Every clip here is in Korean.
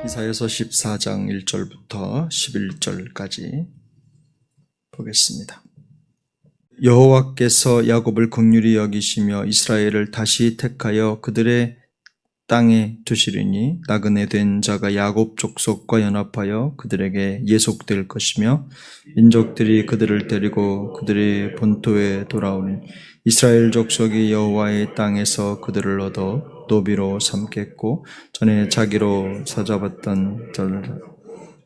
이사야서 14장 1절부터 11절까지 보겠습니다. 여호와께서 야곱을 긍휼히 여기시며 이스라엘을 다시 택하여 그들의 땅에 두시리니 나그네 된 자가 야곱 족속과 연합하여 그들에게 예속될 것이며 민족들이 그들을 데리고 그들의 본토에 돌아오니 이스라엘 족속이 여호와의 땅에서 그들을 얻어 노비로 삼겠고 전에 자기로 사잡았던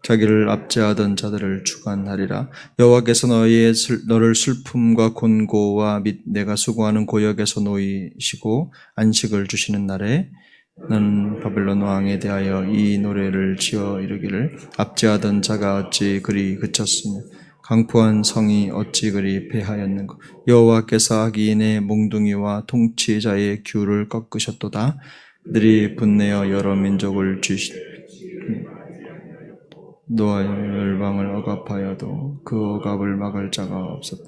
자기를 압제하던 자들을 주관하리라. 여호와께서 너를 슬픔과 곤고와 및 내가 수고하는 고역에서 놓이시고 안식을 주시는 날에 나는 바벨론 왕에 대하여 이 노래를 지어 이르기를 압제하던 자가 어찌 그리 그쳤으며 강포한 성이 어찌 그리 패하였는고 여호와께서 악인의 몽둥이와 통치자의 규를 꺾으셨도다. 그들이 분내어 여러 민족을 노아 열방을 억압하여도 그 억압을 막을 자가 없었다.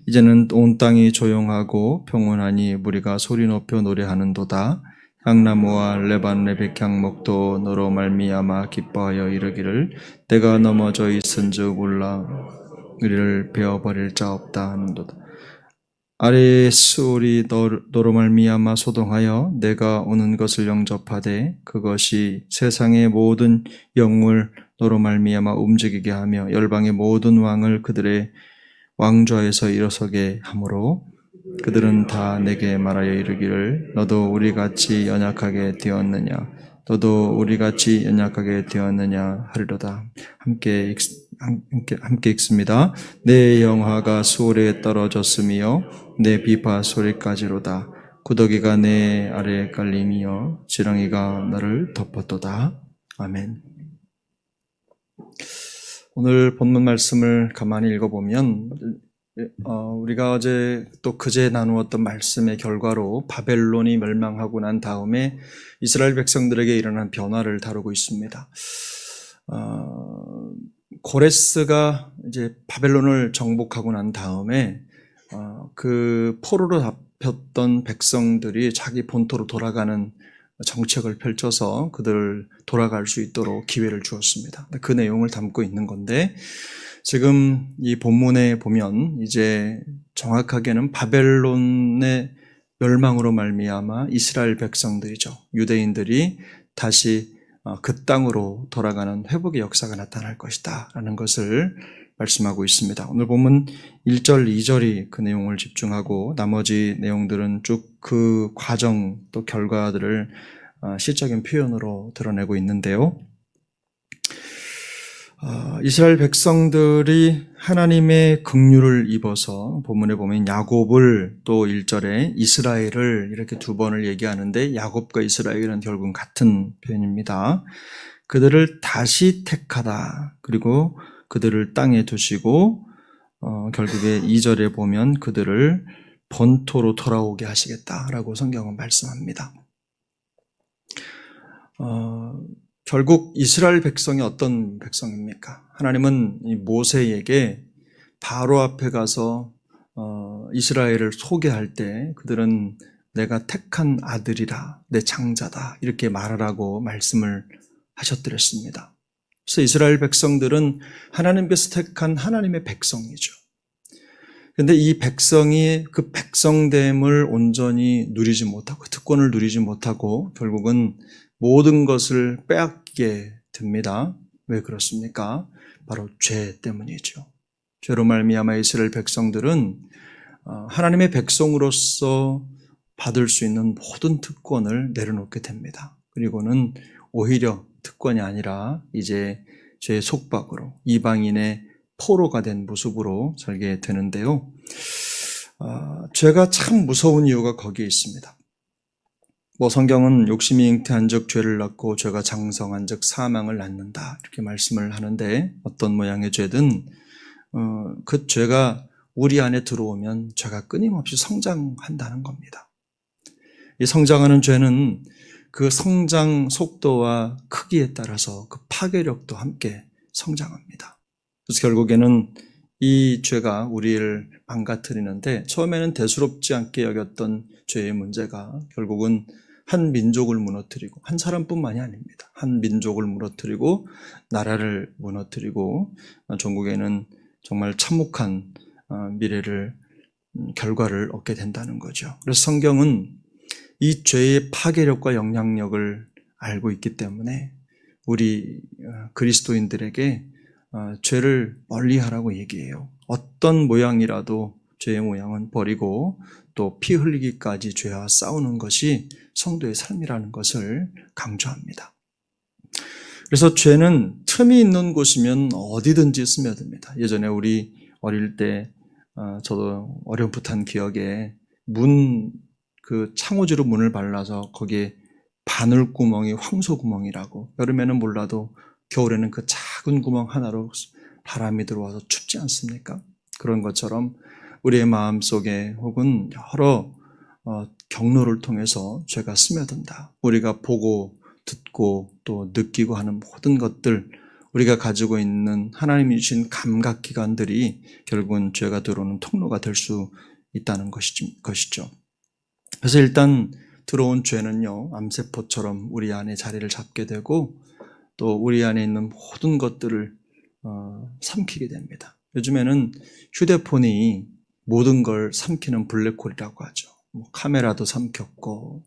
이제는 온 땅이 조용하고 평온하니 무리가 소리 높여 노래하는도다. 향나무와 레반의 백향목도 너로 말미암아 기뻐하여 이르기를 내가 넘어져 있은즉 몰라 우리를 베어버릴 자 없다 하는도다. 아래의 수울이 너로 말미암아 소동하여 내가 오는 것을 영접하되 그것이 세상의 모든 영물 너로 말미암아 움직이게 하며 열방의 모든 왕을 그들의 왕좌에서 일어서게 하므로 그들은 다 내게 말하여 이르기를 너도 우리같이 연약하게 되었느냐 너도 우리같이 연약하게 되었느냐 하리로다. 함께 읽습니다. 내 영화가 수월에 떨어졌으며 내 비파 소리까지로다. 구더기가 내 아래에 깔림이여 지렁이가 나를 덮었도다. 아멘. 오늘 본문 말씀을 가만히 읽어보면 우리가 어제 또 그제 나누었던 말씀의 결과로 바벨론이 멸망하고 난 다음에 이스라엘 백성들에게 일어난 변화를 다루고 있습니다. 고레스가 이제 바벨론을 정복하고 난 다음에 그 포로로 잡혔던 백성들이 자기 본토로 돌아가는 정책을 펼쳐서 그들을 돌아갈 수 있도록 기회를 주었습니다. 그 내용을 담고 있는 건데 지금 이 본문에 보면 이제 정확하게는 바벨론의 멸망으로 말미암아 이스라엘 백성들이죠. 유대인들이 다시 그 땅으로 돌아가는 회복의 역사가 나타날 것이다 라는 것을 말씀하고 있습니다. 오늘 본문 1절, 2절이 그 내용을 집중하고 나머지 내용들은 쭉 그 과정 또 결과들을 시적인 표현으로 드러내고 있는데요. 이스라엘 백성들이 하나님의 긍휼을 입어서 본문에 보면 야곱을 또 1절에 이스라엘을 이렇게 두 번을 얘기하는데 야곱과 이스라엘은 결국은 같은 표현입니다. 그들을 다시 택하다. 그리고 그들을 땅에 두시고 결국에 2절에 보면 그들을 본토로 돌아오게 하시겠다라고 성경은 말씀합니다. 결국 이스라엘 백성이 어떤 백성입니까? 하나님은 이 모세에게 바로 앞에 가서 이스라엘을 소개할 때 그들은 내가 택한 아들이라 내 장자다 이렇게 말하라고 말씀을 하셨더랬습니다. 그래서 이스라엘 백성들은 하나님께서 택한 하나님의 백성이죠. 그런데 이 백성이 그 백성됨을 온전히 누리지 못하고 특권을 누리지 못하고 결국은 모든 것을 빼앗게 됩니다. 왜 그렇습니까? 바로 죄 때문이죠. 죄로 말미암아 이스라엘 백성들은 하나님의 백성으로서 받을 수 있는 모든 특권을 내려놓게 됩니다. 그리고는 오히려 특권이 아니라 이제 죄의 속박으로 이방인의 포로가 된 모습으로 살게 되는데요. 죄가 참 무서운 이유가 거기에 있습니다. 성경은 욕심이 잉태한즉 죄를 낳고 죄가 장성한즉 사망을 낳는다 이렇게 말씀을 하는데 어떤 모양의 죄든 그 죄가 우리 안에 들어오면 죄가 끊임없이 성장한다는 겁니다. 이 성장하는 죄는 그 성장 속도와 크기에 따라서 그 파괴력도 함께 성장합니다. 그래서 결국에는 이 죄가 우리를 망가뜨리는데 처음에는 대수롭지 않게 여겼던 죄의 문제가 결국은 한 민족을 무너뜨리고, 한 사람뿐만이 아닙니다. 한 민족을 무너뜨리고 나라를 무너뜨리고 종국에는 정말 참혹한 미래를 결과를 얻게 된다는 거죠. 그래서 성경은 이 죄의 파괴력과 영향력을 알고 있기 때문에 우리 그리스도인들에게 죄를 멀리하라고 얘기해요. 어떤 모양이라도 죄의 모양은 버리고 또 피 흘리기까지 죄와 싸우는 것이 성도의 삶이라는 것을 강조합니다. 그래서 죄는 틈이 있는 곳이면 어디든지 스며듭니다. 예전에 우리 어릴 때 저도 어렴풋한 기억에 창호지로 문을 발라서 거기에 바늘구멍이 황소구멍이라고, 여름에는 몰라도 겨울에는 그 작은 구멍 하나로 바람이 들어와서 춥지 않습니까? 그런 것처럼 우리의 마음속에 혹은 여러 경로를 통해서 죄가 스며든다. 우리가 보고 듣고 또 느끼고 하는 모든 것들, 우리가 가지고 있는 하나님이 주신 감각기관들이 결국은 죄가 들어오는 통로가 될 수 있다는 것이죠. 그래서 일단 들어온 죄는요, 암세포처럼 우리 안에 자리를 잡게 되고 또 우리 안에 있는 모든 것들을 삼키게 됩니다. 요즘에는 휴대폰이 모든 걸 삼키는 블랙홀이라고 하죠. 카메라도 삼켰고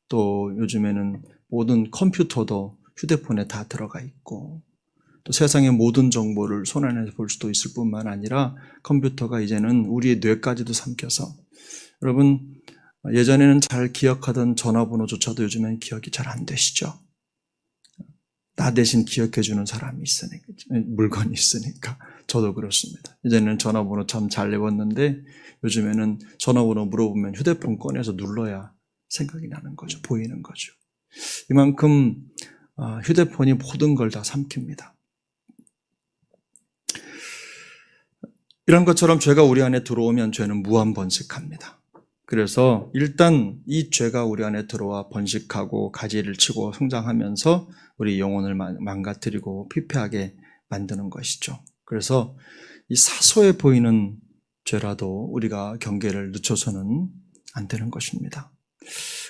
또 요즘에는 모든 컴퓨터도 휴대폰에 다 들어가 있고 또 세상의 모든 정보를 손안에서 볼 수도 있을 뿐만 아니라 컴퓨터가 이제는 우리의 뇌까지도 삼켜서, 여러분 예전에는 잘 기억하던 전화번호조차도 요즘엔 기억이 잘 안 되시죠? 나 대신 기억해주는 사람이 있으니까, 물건이 있으니까. 저도 그렇습니다. 이제는 전화번호 참 잘 외웠는데 요즘에는 전화번호 물어보면 휴대폰 꺼내서 눌러야 생각이 나는 거죠. 보이는 거죠. 이만큼 휴대폰이 모든 걸 다 삼킵니다. 이런 것처럼 죄가 우리 안에 들어오면 죄는 무한 번식합니다. 그래서 일단 이 죄가 우리 안에 들어와 번식하고 가지를 치고 성장하면서 우리 영혼을 망가뜨리고 피폐하게 만드는 것이죠. 그래서 이 사소해 보이는 죄라도 우리가 경계를 늦춰서는 안 되는 것입니다.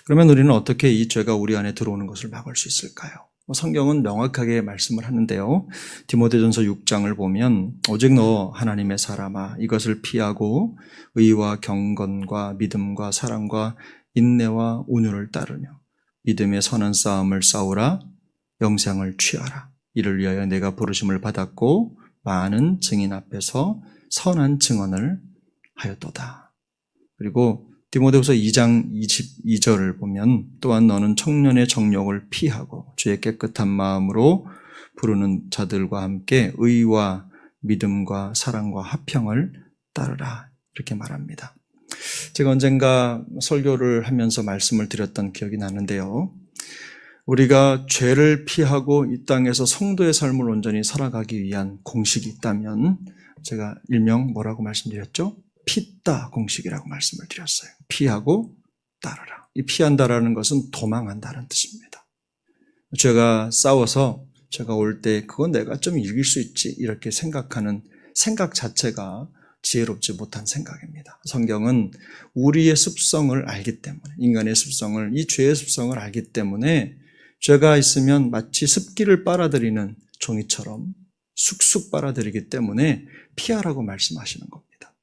그러면 우리는 어떻게 이 죄가 우리 안에 들어오는 것을 막을 수 있을까요? 성경은 명확하게 말씀을 하는데요. 디모데전서 6장을 보면 오직 너 하나님의 사람아 이것을 피하고 의와 경건과 믿음과 사랑과 인내와 온유를 따르며 믿음의 선한 싸움을 싸우라. 영생을 취하라. 이를 위하여 내가 부르심을 받았고 많은 증인 앞에서 선한 증언을 하였도다. 그리고 디모데후서 2장 22절을 보면 또한 너는 청년의 정욕을 피하고 주의 깨끗한 마음으로 부르는 자들과 함께 의와 믿음과 사랑과 화평을 따르라. 이렇게 말합니다. 제가 언젠가 설교를 하면서 말씀을 드렸던 기억이 나는데요. 우리가 죄를 피하고 이 땅에서 성도의 삶을 온전히 살아가기 위한 공식이 있다면 제가 일명 뭐라고 말씀드렸죠? 피따 공식이라고 말씀을 드렸어요. 피하고 따르라. 이 피한다라는 것은 도망한다는 뜻입니다. 죄가 싸워서 죄가 올 때 그건 내가 좀 이길 수 있지 이렇게 생각하는 생각 자체가 지혜롭지 못한 생각입니다. 성경은 우리의 습성을 알기 때문에, 인간의 습성을, 이 죄의 습성을 알기 때문에 죄가 있으면 마치 습기를 빨아들이는 종이처럼 쑥쑥 빨아들이기 때문에 피하라고 말씀하시는 겁니다.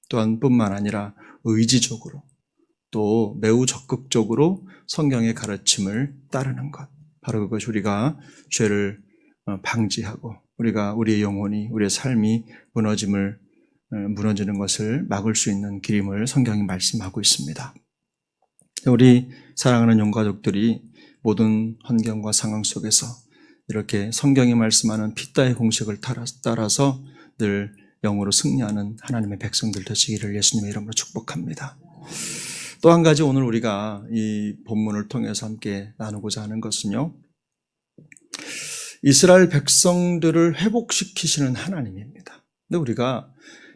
또한 뿐만 아니라 의지적으로 또 매우 적극적으로 성경의 가르침을 따르는 것, 바로 그것이 우리가 죄를 방지하고 우리가 우리의 영혼이, 우리의 삶이 무너지는 것을 막을 수 있는 길임을 성경이 말씀하고 있습니다. 우리 사랑하는 영가족들이 모든 환경과 상황 속에서 이렇게 성경이 말씀하는 피따의 공식을 따라서 늘 영으로 승리하는 하나님의 백성들 되시기를 예수님의 이름으로 축복합니다. 또 한 가지 오늘 우리가 이 본문을 통해서 함께 나누고자 하는 것은요, 이스라엘 백성들을 회복시키시는 하나님입니다. 근데 우리가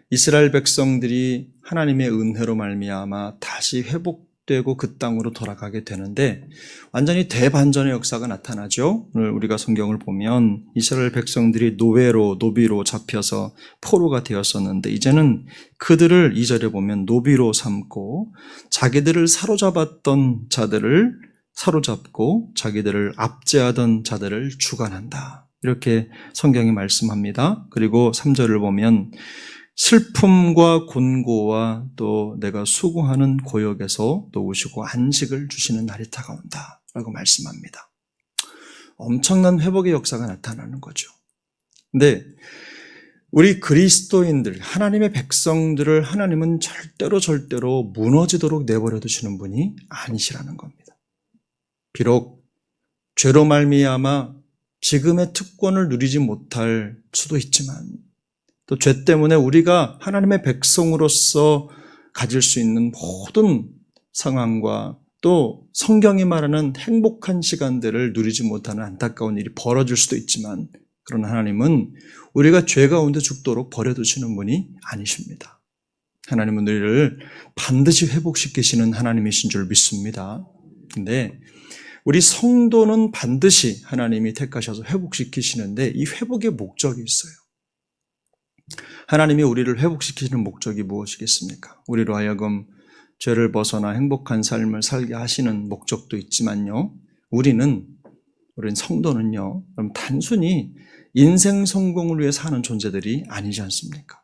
이스라엘 백성들이 하나님의 은혜로 말미암아 다시 회복되고 그 땅으로 돌아가게 되는데 완전히 대반전의 역사가 나타나죠. 오늘 우리가 성경을 보면 이스라엘 백성들이 노비로 잡혀서 포로가 되었었는데 이제는 그들을 2절에 보면 노비로 삼고 자기들을 사로잡았던 자들을 사로잡고 자기들을 압제하던 자들을 주관한다. 이렇게 성경이 말씀합니다. 그리고 3절을 보면 슬픔과 곤고와 또 내가 수고하는 고역에서 도우시고 안식을 주시는 날이 다가온다 라고 말씀합니다. 엄청난 회복의 역사가 나타나는 거죠. 근데 우리 그리스도인들, 하나님의 백성들을 하나님은 절대로 무너지도록 내버려 두시는 분이 아니시라는 겁니다. 비록 죄로 말미암아 지금의 특권을 누리지 못할 수도 있지만 또 죄 때문에 우리가 하나님의 백성으로서 가질 수 있는 모든 상황과 또 성경이 말하는 행복한 시간들을 누리지 못하는 안타까운 일이 벌어질 수도 있지만 그러나 하나님은 우리가 죄 가운데 죽도록 버려두시는 분이 아니십니다. 하나님은 우리를 반드시 회복시키시는 하나님이신 줄 믿습니다. 근데 우리 성도는 반드시 하나님이 택하셔서 회복시키시는데 이 회복의 목적이 있어요. 하나님이 우리를 회복시키시는 목적이 무엇이겠습니까? 우리로 하여금 죄를 벗어나 행복한 삶을 살게 하시는 목적도 있지만요. 우리는 성도는요. 단순히 인생 성공을 위해 사는 존재들이 아니지 않습니까?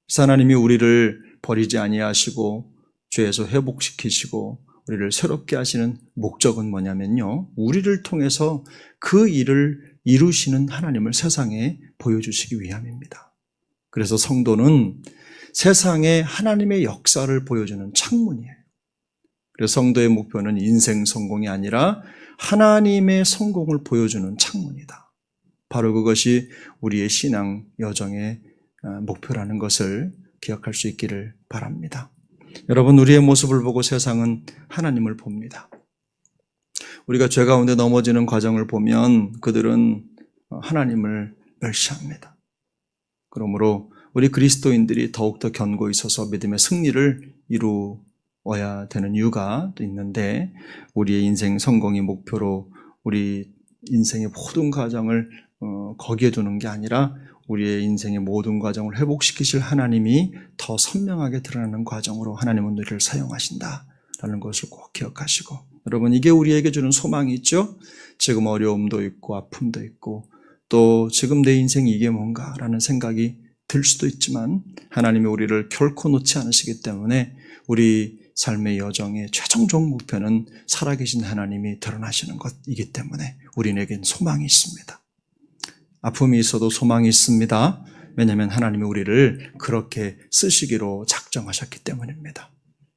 그래서 하나님이 우리를 버리지 아니하시고 죄에서 회복시키시고 우리를 새롭게 하시는 목적은 뭐냐면요. 우리를 통해서 그 일을 이루시는 하나님을 세상에 보여주시기 위함입니다. 그래서 성도는 세상에 하나님의 역사를 보여주는 창문이에요. 그래서 성도의 목표는 인생 성공이 아니라 하나님의 성공을 보여주는 창문이다. 바로 그것이 우리의 신앙 여정의 목표라는 것을 기억할 수 있기를 바랍니다. 여러분, 우리의 모습을 보고 세상은 하나님을 봅니다. 우리가 죄 가운데 넘어지는 과정을 보면 그들은 하나님을 멸시합니다. 그러므로 우리 그리스도인들이 더욱더 견고히 서서 믿음의 승리를 이루어야 되는 이유가 또 있는데 우리의 인생 성공이 목표로 우리 인생의 모든 과정을 거기에 두는 게 아니라 우리의 인생의 모든 과정을 회복시키실 하나님이 더 선명하게 드러나는 과정으로 하나님은 우리를 사용하신다라는 것을 꼭 기억하시고 여러분 이게 우리에게 주는 소망이 있죠. 지금 어려움도 있고 아픔도 있고 또 지금 내 인생이 이게 뭔가라는 생각이 들 수도 있지만 하나님이 우리를 결코 놓지 않으시기 때문에 우리 삶의 여정의 최종적 목표는 살아계신 하나님이 드러나시는 것이기 때문에 우리에겐 소망이 있습니다. 아픔이 있어도 소망이 있습니다. 왜냐하면 하나님이 우리를 그렇게 쓰시기로 작정하셨기 때문입니다.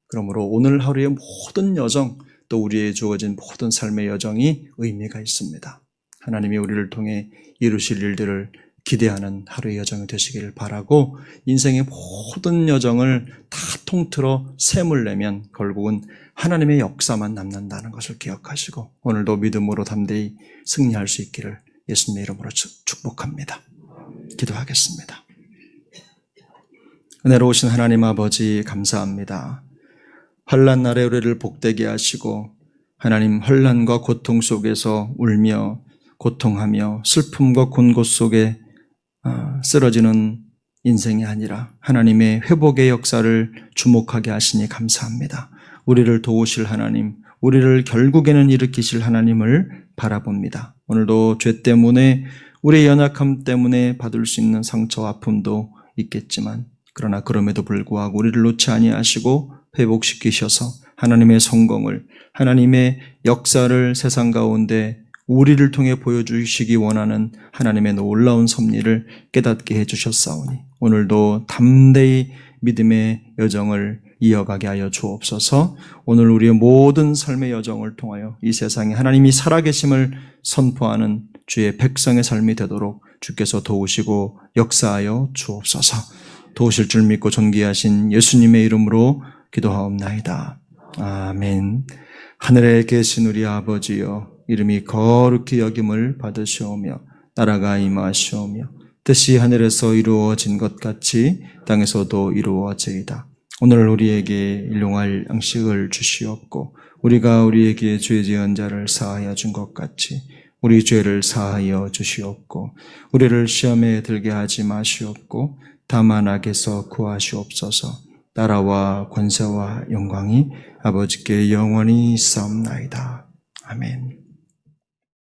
그러므로 오늘 하루의 모든 여정 또 우리의 주어진 모든 삶의 여정이 의미가 있습니다. 하나님이 우리를 통해 이루실 일들을 기대하는 하루의 여정이 되시기를 바라고 인생의 모든 여정을 다 통틀어 셈을 내면 결국은 하나님의 역사만 남는다는 것을 기억하시고 오늘도 믿음으로 담대히 승리할 수 있기를 예수님의 이름으로 축복합니다. 기도하겠습니다. 은혜로우신 하나님 아버지 감사합니다. 환난 날에 우리를 복되게 하시고 하나님 환난과 고통 속에서 울며 고통하며 슬픔과 곤고 속에 쓰러지는 인생이 아니라 하나님의 회복의 역사를 주목하게 하시니 감사합니다. 우리를 도우실 하나님, 우리를 결국에는 일으키실 하나님을 바라봅니다. 오늘도 죄 때문에 우리의 연약함 때문에 받을 수 있는 상처와 아픔도 있겠지만 그러나 그럼에도 불구하고 우리를 놓지 아니하시고 회복시키셔서 하나님의 성공을 하나님의 역사를 세상 가운데 우리를 통해 보여주시기 원하는 하나님의 놀라운 섭리를 깨닫게 해주셨사오니 오늘도 담대히 믿음의 여정을 이어가게 하여 주옵소서. 오늘 우리의 모든 삶의 여정을 통하여 이 세상에 하나님이 살아계심을 선포하는 주의 백성의 삶이 되도록 주께서 도우시고 역사하여 주옵소서. 도우실 줄 믿고 존귀하신 예수님의 이름으로 기도하옵나이다. 아멘. 하늘에 계신 우리 아버지여 이름이 거룩히 여김을 받으시오며 나라가 임하시오며 뜻이 하늘에서 이루어진 것 같이 땅에서도 이루어지이다. 오늘 우리에게 일용할 양식을 주시옵고 우리가 우리에게 죄 지은 자를 사하여 준 것 같이 우리 죄를 사하여 주시옵고 우리를 시험에 들게 하지 마시옵고 다만 악에서 구하시옵소서. 나라와 권세와 영광이 아버지께 영원히 있사옵나이다. 아멘.